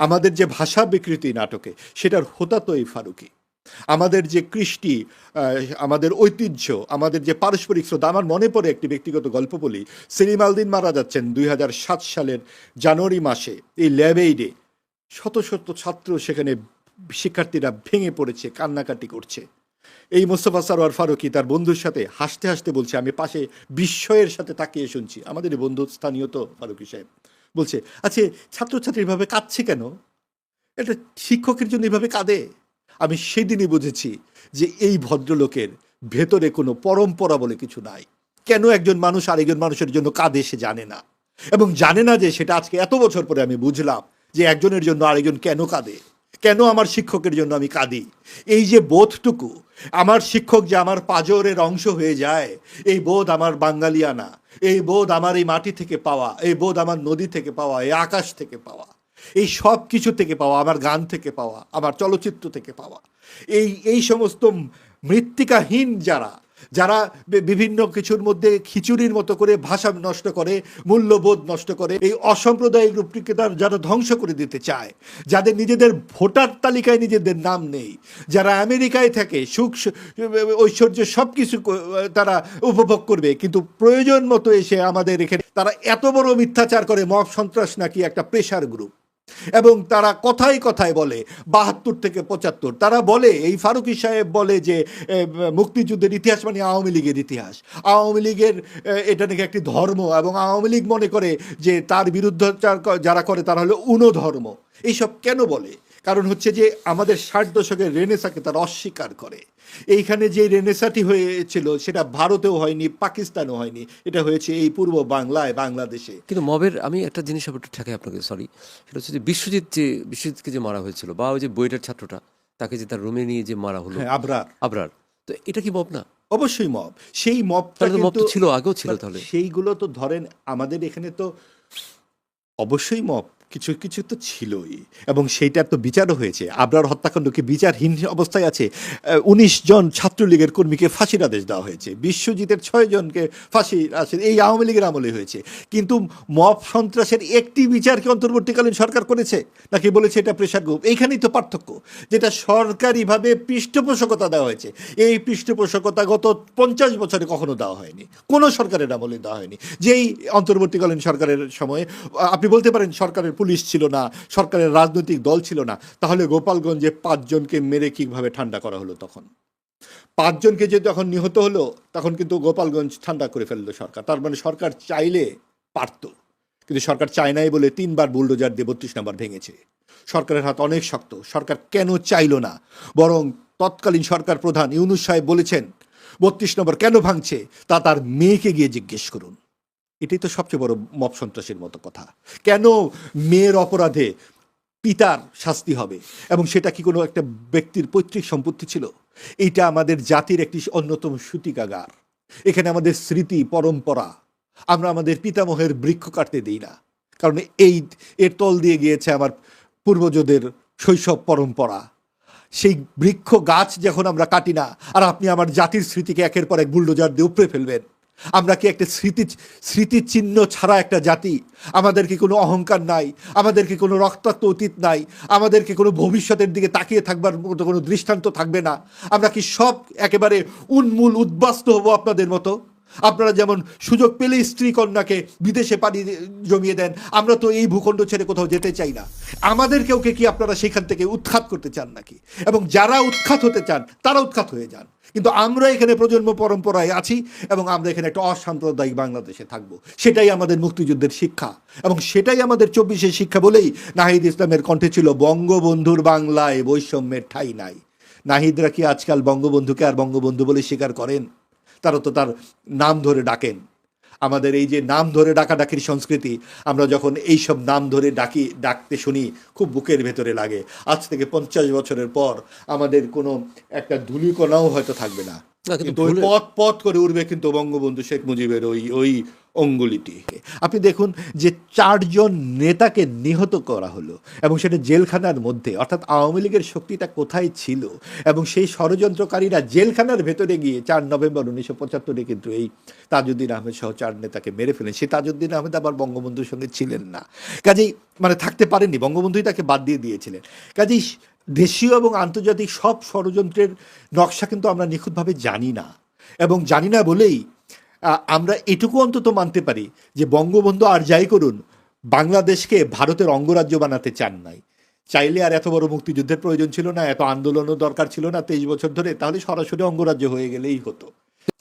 আমাদের যে ভাষা বিকৃতি নাটকে সেটার হোতা তো এই ফারুকী, আমাদের যে কৃষ্টি, আমাদের ঐতিহ্য, আমাদের যে পারস্পরিক শ্রদ্ধা। আমার মনে পড়ে একটি ব্যক্তিগত গল্প বলি। সেলিম আলদিন মারা যাচ্ছেন 2007 সালের জানুয়ারি মাসে, এই ল্যাবেইডে শত শত ছাত্র সেখানে শিক্ষার্থীরা ভেঙে পড়েছে, কান্নাকাটি করছে। এই মোস্তফা সরোয়ার ফারুকী তার বন্ধুর সাথে হাসতে হাসতে বলছে, আমি পাশে বিস্ময়ের সাথে তাকিয়ে শুনছি, আমাদের বন্ধু স্থানীয় তো ফারুকী সাহেব, বলছে আচ্ছা ছাত্রছাত্রী এভাবে কাঁদছে কেন, এটা শিক্ষকের জন্য এভাবে কাঁদে। আমি সেদিনই বুঝেছি যে এই ভদ্রলোকের ভেতরে কোনো পরম্পরা বলে কিছু নাই। কেন একজন মানুষ আরেকজন মানুষের জন্য কাঁদে সে জানে না, এবং জানে না যে সেটা আজকে এত বছর পরে আমি বুঝলাম যে একজনের জন্য আরেকজন কেন কাঁদে, কেন আমার শিক্ষকের জন্য আমি কাঁদি। এই যে বোধটুকু, আমার শিক্ষক যে আমার পাঁজরের অংশ হয়ে যায়, এই বোধ আমার বাঙালিয়ানা, এই বোধ আমার এই মাটি থেকে পাওয়া, এই বোধ আমার নদী থেকে পাওয়া, এই আকাশ থেকে পাওয়া, এই সব কিছু থেকে পাওয়া, আমার গান থেকে পাওয়া, আমার চলচ্চিত্র থেকে পাওয়া, এই সমস্ত মৃত্তিকাহীন যারা যারা বিভিন্ন কিছুর মধ্যে খিচুড়ির মতো করে ভাষা নষ্ট করে, মূল্যবোধ নষ্ট করে, এই অসাম্প্রদায়িক রূপটিকে যারা ধ্বংস করে দিতে চায়, যাদের নিজেদের ভোটার তালিকায় নিজেদের নাম নেই, যারা আমেরিকায় থাকে সুখ ঐশ্বর্য সব কিছু তারা উপভোগ করবে, কিন্তু প্রয়োজন মতো এসে আমাদের এখানে তারা এত বড় মিথ্যাচার করে মব সন্ত্রাস নাকি একটা প্রেশার গ্রুপ। এবং তারা কথায় কথায় বলে ৭২ থেকে ৭৫, তারা বলে, এই ফারুকী সাহেব বলে যে মুক্তিযুদ্ধের ইতিহাস মানে আওয়ামী লীগের ইতিহাস, আওয়ামী লীগের এটা নাকি একটি ধর্ম, এবং আওয়ামী লীগ মনে করে যে তার বিরুদ্ধাচার যারা করে তারা হলো ধর্ম। এইসব কেন বলে? কারণ হচ্ছে যে আমাদের ৬০ দশকের রেনেসাকে তারা অস্বীকার করে। এইখানে যে রেনেসাটি হয়েছিল সেটা ভারতেও হয়নি, পাকিস্তানও হয়নি, এটা হয়েছে এই পূর্ব বাংলায়, বাংলাদেশে। কিন্তু মবের আমি একটা জিনিস একটু ঠেকে আপনাকে, সরি, সেটা হচ্ছে যে বিশ্বজিৎকে যে মারা হয়েছিল, বা ওই যে বইটার ছাত্রটা তাকে যে তার রুমে নিয়ে যে মারা হলো, আবরার, তো এটা কি মব না? অবশ্যই মব। সেই মবটা মব তো ছিল, আগেও ছিল। তাহলে সেইগুলো তো ধরেন আমাদের এখানে তো অবশ্যই মব কিছু কিছু তো ছিলই, এবং সেইটার তো বিচারও হয়েছে। আবরার হত্যাকাণ্ড কি বিচারহীন অবস্থায় আছে? ১৯ জন ছাত্রলীগের কর্মীকে ফাঁসির আদেশ দেওয়া হয়েছে, বিশ্বজিতের ৬ জনকে ফাঁসি আছে, এই আওয়ামী লীগের আমলে হয়েছে। কিন্তু মব সন্ত্রাসের একটি বিচারকে অন্তর্বর্তীকালীন সরকার করেছে নাকি বলেছে এটা প্রেশার গ্রুপ? এইখানেই তো পার্থক্য, যেটা সরকারিভাবে পৃষ্ঠপোষকতা দেওয়া হয়েছে। এই পৃষ্ঠপোষকতা গত ৫০ বছরে কখনো দেওয়া হয়নি, কোনো সরকারের আমলে দেওয়া হয়নি। যেই অন্তর্বর্তীকালীন সরকারের সময়ে আপনি বলতে পারেন সরকারের পুলিশ ছিল না, সরকারের রাজনৈতিক দল ছিল না, তাহলে গোপালগঞ্জে ৫ জনকে মেরে কিভাবে ঠান্ডা করা হলো? তখন ৫ জনকে যে যখন নিহত হলো তখন কিন্তু গোপালগঞ্জ ঠান্ডা করে ফেললো সরকার। তার মানে সরকার চাইলে পারত, কিন্তু সরকার চায় নাই বলে ৩ বার বুলডোজার দিয়ে ৩২ নম্বর ভেঙেছে। সরকারের হাত অনেক শক্ত। সরকার কেন চাইল না? বরং তৎকালীন সরকার প্রধান ইউনূস সাহেব বলেছেন ৩২ নম্বর কেন ভাঙছে তা তার মেয়েকে গিয়ে জিজ্ঞেস করুন। এটাই তো সবচেয়ে বড় মব সন্ত্রাসের মতো কথা। কেন মেয়ের অপরাধে পিতার শাস্তি হবে, এবং সেটা কি কোনো একটা ব্যক্তির পৈতৃক সম্পত্তি ছিল? এইটা আমাদের জাতির একটি অন্যতম সূতিকাগার। এখানে আমাদের স্মৃতি পরম্পরা, আমরা আমাদের পিতামহের বৃক্ষ কাটতে দিই না, কারণ এর তল দিয়ে গিয়েছে আমার পূর্বজদের শৈশব পরম্পরা। সেই বৃক্ষ গাছ যখন আমরা কাটি না, আর আপনি আমার জাতির স্মৃতিকে একের পর এক বুলডোজার দিয়ে উপড়ে ফেলবেন। আমরা কি একটা স্মৃতিচিহ্ন ছাড়া একটা জাতি? আমাদের কি কোনো অহংকার নাই? আমাদের কি কোনো রক্তাক্ত অতীত নাই? আমাদের কি কোনো ভবিষ্যতের দিকে তাকিয়ে থাকবার মতো কোনো দৃষ্টান্ত থাকবে না? আমরা কি সব একেবারে উন্মূল উদ্বাস্ত হব আপনাদের মতো? আপনারা যেমন সুযোগ পেলে স্ত্রী কন্যাকে বিদেশে পাড়ি জমিয়ে দেন, আমরা তো এই ভূখণ্ড ছেড়ে কোথাও যেতে চাই না। আমাদেরকেও কি আপনারা সেখান থেকে উৎখাত করতে চান নাকি? এবং যারা উৎখাত হতে চান তারা উৎখাত হয়ে যান, কিন্তু আমরা এখানে প্রজন্ম পরম্পরায় আছি, এবং আমরা এখানে একটা অসাম্প্রদায়িক বাংলাদেশে থাকবো। সেটাই আমাদের মুক্তিযুদ্ধের শিক্ষা, এবং সেটাই আমাদের ২৪-এর শিক্ষা বলেই নাহিদ ইসলামের কণ্ঠে ছিল বঙ্গবন্ধুর বাংলায় বৈষম্যের ঠাঁই নাই। নাহিদরা কি আজকাল বঙ্গবন্ধুকে আর বঙ্গবন্ধু বলে স্বীকার করেন? তারা তো তার নাম ধরে ডাকেন। আমাদের এই যে নাম ধরে ডাকাডাকির সংস্কৃতি, আমরা যখন এইসব নাম ধরে ডাকতে শুনি খুব বুকের ভেতরে লাগে। আজ থেকে ৫০ বছরের পর আমাদের কোনো একটা ধূলিকণাও হয়তো থাকবে না, কিন্তু ওই পথ করে উঠবে কিন্তু বঙ্গবন্ধু শেখ মুজিবের ওই অঙ্গুলিটি। আপনি দেখুন যে ৪ জন নেতাকে নিহত করা হলো, এবং সেটা জেলখানার মধ্যে। অর্থাৎ আওয়ামী লীগের শক্তিটা কোথায় ছিল, এবং সেই ষড়যন্ত্রকারীরা জেলখানার ভেতরে গিয়ে ৪ নভেম্বর ১৯৭৫ কিন্তু এই তাজউদ্দিন আহমেদ সহ ৪ নেতাকে মেরে ফেলেন। সেই তাজউদ্দিন আহমেদ আবার বঙ্গবন্ধুর সঙ্গে ছিলেন না, কাজেই মানে থাকতে পারেননি, বঙ্গবন্ধুই তাকে বাদ দিয়ে দিয়েছিলেন। কাজেই দেশীয় এবং আন্তর্জাতিক সব ষড়যন্ত্রের নকশা কিন্তু আমরা নিখুঁতভাবে জানি না, এবং জানি না বলেই আমরা এটুকু অন্তত মানতে পারি যে বঙ্গবন্ধু আর যাই করুন, বাংলাদেশকে ভারতের অঙ্গরাজ্য বানাতে চান নাই। চাইলে আর এত বড় মুক্তিযুদ্ধের প্রয়োজন ছিল না, এত আন্দোলনও দরকার ছিল না ২৩ বছর ধরে, তাহলে সরাসরি অঙ্গরাজ্য হয়ে গেলেই হতো।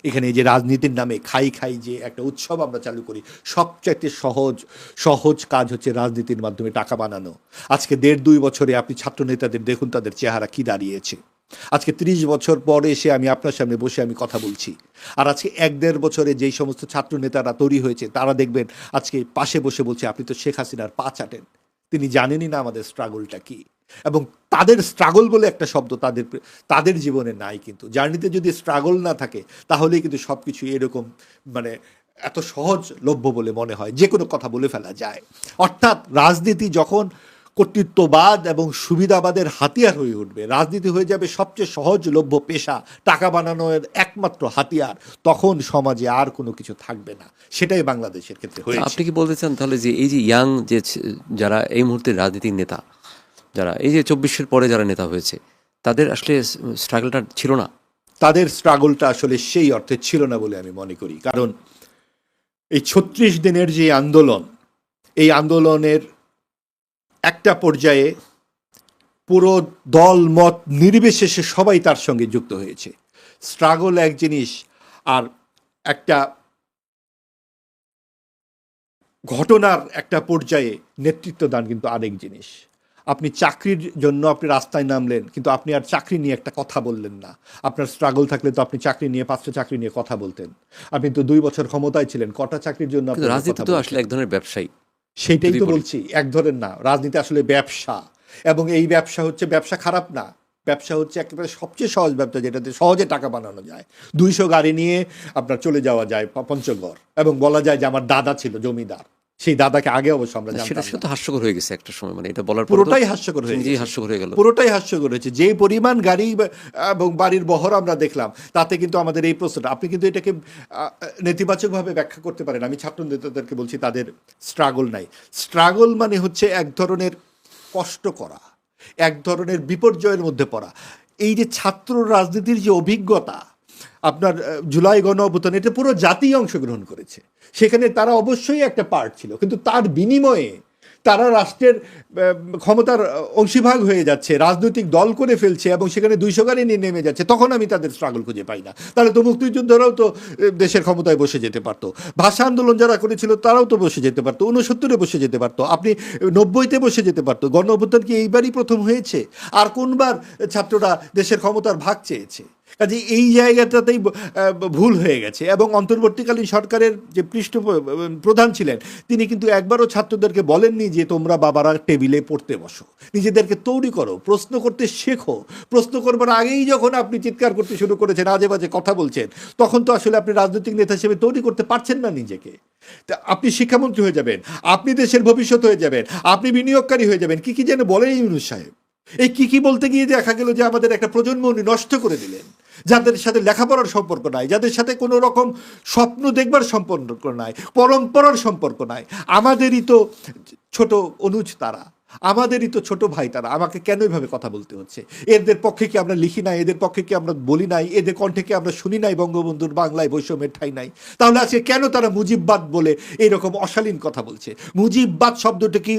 এখানে এই যে রাজনীতির নামে খাই খাই যে একটা উৎসব আমরা চালু করি, সবচাইতে সহজ কাজ হচ্ছে রাজনীতির মাধ্যমে টাকা বানানো। আজকে 1.5-2 বছরে আপনি ছাত্র নেতাদের দেখুন তাদের চেহারা কি দাঁড়িয়েছে। আজকে 30 বছর পরে এসে আমি আপনার সামনে বসে আমি কথা বলছি, আর আজকে 1-1.5 বছরে যেই সমস্ত ছাত্র নেতারা তৈরি হয়েছে তারা দেখবেন আজকে পাশে বসে বলছে আপনি তো শেখ হাসিনার পা চাটেন, তিনি জানেনই না আমাদের স্ট্রাগলটা কি। এবং তাদের স্ট্রাগল বলে একটা শব্দ তাদের জীবনে নাই। কিন্তু জার্নিতে যদি স্ট্রাগল না থাকে তাহলে কিন্তু সব কিছু এরকম মানে এত সহজলভ্য বলে মনে হয়, যে কোনো কথা বলে ফেলা যায়। অর্থাৎ রাজনীতি যখন কর্তৃত্ববাদ এবং সুবিধাবাদের হাতিয়ার হয়ে উঠবে, রাজনীতি হয়ে যাবে সবচেয়ে সহজলভ্য পেশা, টাকা বানানোর একমাত্র হাতিয়ার, তখন সমাজে আর কোনো কিছু থাকবে না। সেটাই বাংলাদেশের ক্ষেত্রে হয়েছে। আপনি কি বলতে চান তাহলে যে এই যে ইয়াং যে যারা এই মুহূর্তে রাজনীতির নেতা, যারা এই যে 24-এর পরে যারা নেতা হয়েছে, তাদের আসলে স্ট্রাগলটা ছিল না? তাদের স্ট্রাগলটা আসলে সেই অর্থে ছিল না বলে আমি মনে করি। কারণ এই 36 দিনের যে আন্দোলন, এই আন্দোলনের একটা পর্যায়ে পুরো দল মত নির্বিশেষে সবাই তার সঙ্গে যুক্ত হয়েছে। স্ট্রাগল এক জিনিস, আর একটা ঘটনার একটা পর্যায়ে নেতৃত্ব দান কিন্তু আরেক জিনিস। আপনি চাকরির জন্য আপনি রাস্তায় নামলেন, কিন্তু আপনি আর চাকরি নিয়ে একটা কথা বললেন না। আপনার স্ট্রাগল থাকলে তো আপনি চাকরি নিয়ে 5টা চাকরি নিয়ে কথা বলতেন। আপনি তো 2 বছর ক্ষমতায় ছিলেন, কটা চাকরির জন্য আপনি রাজনীতি তো আসলে এক ধরনের ব্যবসায়ী। সেইটাই তো বলছি, এক ধরনের না, রাজনীতি আসলে ব্যবসা। এবং এই ব্যবসা হচ্ছে, ব্যবসা খারাপ না, ব্যবসা হচ্ছে একেবারে সবচেয়ে সহজ ব্যবসা, যেটাতে সহজে টাকা বানানো যায়। 200 গাড়ি নিয়ে আপনার চলে যাওয়া যায় পঞ্চগড়, এবং বলা যায় যে আমার দাদা ছিল জমিদার। সেই দাদাকে আগে অবশ্য আমরা জানতাম। সেটা তো হাস্যকর হয়ে গেছে একটা সময়, মানে এটা বলার পর পুরোটাই হাস্যকর হয়ে গেছে, হাস্যকর হয়ে গেল, পুরোটাই হাস্যকর হয়েছে। যে পরিমাণ গাড়ি এবং বাড়ির বহর আমরা দেখলাম, তাতে কিন্তু আমাদের এই প্রশ্নটা, আপনি কিন্তু এটাকে নেতিবাচকভাবে ব্যাখ্যা করতে পারেন। আমি ছাত্র নেতাদেরকে বলছি তাদের স্ট্রাগল নাই। স্ট্রাগল মানে হচ্ছে এক ধরনের কষ্ট করা, এক ধরনের বিপর্যয়ের মধ্যে পড়া। এই যে ছাত্র রাজনীতির যে অভিজ্ঞতা, আপনার জুলাই গণ অভ্যুত্থান, এটা পুরো জাতি অংশগ্রহণ করেছে, সেখানে তারা অবশ্যই একটা পার্ট ছিল, কিন্তু তার বিনিময়ে তারা রাষ্ট্রের ক্ষমতার অংশীভাগ হয়ে যাচ্ছে, রাজনৈতিক দল করে ফেলছে, এবং সেখানে 200 গাড়ি নিয়ে নেমে যাচ্ছে। তখন আমি তাদের স্ট্রাগল খুঁজে পাই না। তাহলে তো মুক্তিযুদ্ধরাও তো দেশের ক্ষমতায় বসে যেতে পারতো, ভাষা আন্দোলন যারা করেছিল তারাও তো বসে যেতে পারতো, 69-এ বসে যেতে পারতো, আপনি 90-তে বসে যেতে পারতো। গণ অভ্যুত্থান কি এইবারই প্রথম হয়েছে? আর কোনবার ছাত্ররা দেশের ক্ষমতার ভাগ চেয়েছে? কাজে এই জায়গাটাতেই ভুল হয়ে গেছে। এবং অন্তর্বর্তীকালীন সরকারের যে প্রধান ছিলেন, তিনি কিন্তু একবারও ছাত্রদেরকে বলেননি যে তোমরা বাবারা টেবিলে পড়তে বসো, নিজেদেরকে তৈরি করো, প্রশ্ন করতে শেখো। প্রশ্ন করবার আগেই যখন আপনি চিৎকার করতে শুরু করেছেন, আজে বাজে কথা বলছেন, তখন তো আসলে আপনি রাজনৈতিক নেতা হিসেবে তৈরি করতে পারছেন না নিজেকে। তা আপনি শিক্ষামন্ত্রী হয়ে যাবেন, আপনি দেশের ভবিষ্যৎ হয়ে যাবেন, আপনি বিনিয়োগকারী হয়ে যাবেন, কি যেন বলেন ইউনূস সাহেব। এই কি বলতে গিয়ে দেখা গেল যে আমাদের একটা প্রজন্ম উনি নষ্ট করে দিলেন, যাদের সাথে লেখাপড়ার সম্পর্ক নাই, যাদের সাথে কোনো রকম স্বপ্ন দেখবার সম্পর্ক নাই, পরম্পরার সম্পর্ক নাই। আমাদেরই তো ছোট অনুজ তারা, আমাদেরই তো ছোট ভাই তারা, আমাকে কেন এইভাবে কথা বলতে হচ্ছে? এদের পক্ষে কি আমরা লিখি নাই? এদের পক্ষে কি আমরা বলি নাই? এদের কণ্ঠে কি আমরা শুনি নাই বঙ্গবন্ধুর বাংলায় বৈষম্যের ঠাঁই নাই? তাহলে আজকে কেন তারা মুজিববাদ বলে এইরকম অশালীন কথা বলছে? মুজিববাদ শব্দটা কি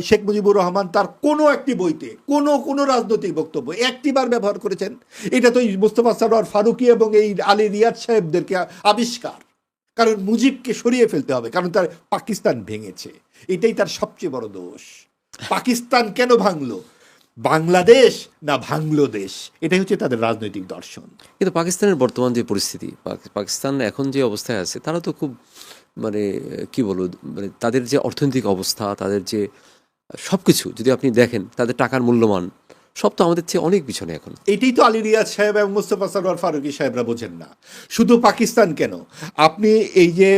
শেখ মুজিবুর রহমান তার কোনো একটি বইতে কোনো রাজনৈতিক বক্তব্য একটিবার ব্যবহার করেছেন? এটা তো মোস্তফা সরোয়ার ফারুকী এবং এই আলী রিয়াদ সাহেবদেরকে আবিষ্কার। কারণ মুজিবকে সরিয়ে ফেলতে হবে, কারণ তার পাকিস্তান ভেঙেছে, এটাই তার সবচেয়ে বড় দোষ। পাকিস্তান কেন ভাঙলো? বাংলাদেশ না ভাঙলো দেশ, এটাই হচ্ছে তাদের রাজনৈতিক দর্শন। কিন্তু পাকিস্তানের বর্তমান যে পরিস্থিতি, পাকিস্তান এখন যে অবস্থায় আছে, তারা তো খুব মানে কি বলবো, মানে তাদের যে অর্থনৈতিক অবস্থা, তাদের যে সবকিছু যদি আপনি দেখেন, তাদের টাকার মূল্যমান সব তো আমাদের চেয়ে অনেক পিছনে এখন। এটাই তো আলী রিয়াজ সাহেব এবং মোস্তফা সরোয়ার ফারুকী সাহেবরা বোঝেন না। শুধু পাকিস্তান কেন, আপনি এই যে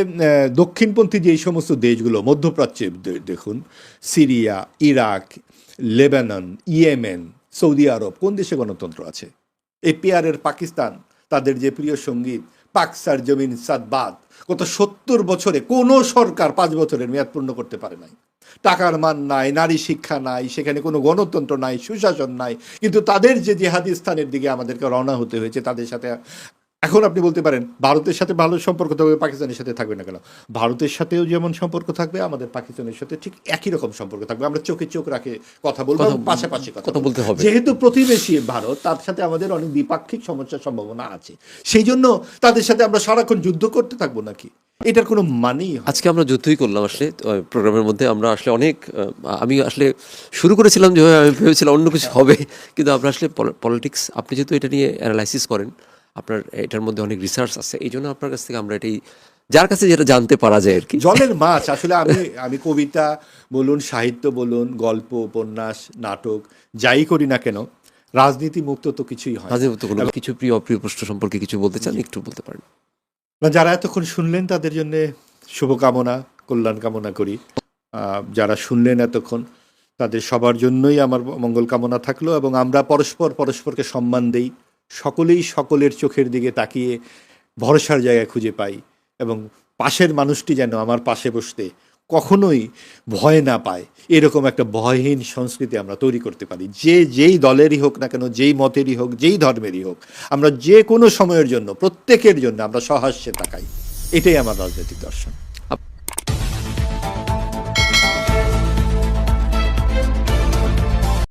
দক্ষিণপন্থী যে সমস্ত দেশগুলো মধ্যপ্রাচ্যে দেখুন, Syria, Iraq, Lebanon, Yemen, Saudi Arabia দেশে গণতন্ত্র আছে? এই পেয়ারের পাকিস্তান, তাদের যে প্রিয় সঙ্গীত পাকসার জমিন সাদবাদ, গত 70 বছরে কোনো সরকার 5 বছরের মেয়াদ পূর্ণ করতে পারে নাই। টাকার মান নাই, নারী শিক্ষা নাই, সেখানে কোনো গণতন্ত্র নাই, সুশাসন নাই। কিন্তু তাদের যে জিহাদি স্থানের দিকে আমাদেরকে রওনা হতে হয়েছে, তাদের সাথে এখন আপনি বলতে পারেন ভারতের সাথে ভালো সম্পর্ক থাকবে, পাকিস্তানের সাথে থাকবে না কেন? ভারতের সাথেও যেমন সম্পর্ক থাকবে, আমাদের পাকিস্তানের সাথে ঠিক একই রকম সম্পর্ক থাকবে। আমরা চোখে চোখ রাখে কথা বলবো, পাশাপাশি কথা বলতে হবে। যেহেতু প্রতিবেশী ভারত, তার সাথে আমাদের অনেক দ্বিপাক্ষিক সমস্যার সম্ভাবনা আছে। সেই জন্য তাদের সাথে আমরা সারাক্ষণ যুদ্ধ করতে থাকবো নাকি? এটার কোনো মানেই হয় না। আজকে আমরা যুদ্ধই করলাম আসলে প্রোগ্রামের মধ্যে। আমরা আসলে অনেক আমি আসলে শুরু করেছিলাম যে আমি ভেবেছিলাম অন্য কিছু হবে, কিন্তু আমরা আসলে পলিটিক্স, আপনি যেহেতু এটা নিয়ে অ্যানালাইসিস করেন, আপনার এটার মধ্যে অনেক রিসার্চ আছে, এই জন্য আপনার কাছ থেকে আমরা এটাই, যার কাছে যেটা জানতে পারা যায় আর কি। জলের মাছ আসলে আমি কবিতা বলুন, সাহিত্য বলুন, গল্প, উপন্যাস, নাটক যাই করি না কেন, রাজনীতি মুক্ত তো কিছুই হয় না। রাজনীতি কোনো কিছু প্রিয় অপ্রিয় প্রশ্ন সম্পর্কে কিছু বলতে চান, একটু বলতে পারেন। যারা এতক্ষণ শুনলেন তাদের জন্য শুভকামনা, কল্যাণ কামনা করি। যারা শুনলেন এতক্ষণ, তাদের সবার জন্যই আমার মঙ্গল কামনা থাকলো, এবং আমরা পরস্পরকে সম্মান দেই, সকলেই সকলের চোখের দিকে তাকিয়ে ভরসার জায়গা খুঁজে পাই, এবং পাশের মানুষটি যেন আমার পাশে বসতে কখনোই ভয় না পায়, এরকম একটা ভয়হীন সংস্কৃতি আমরা তৈরি করতে পারি। যেই দলেরই হোক না কেন, যেই মতেরই হোক, যেই ধর্মেরই হোক, আমরা যে কোনো সময়ের জন্য প্রত্যেকের জন্য আমরা সহাস্যে তাকাই। এটাই আমার রাজনৈতিক দর্শন।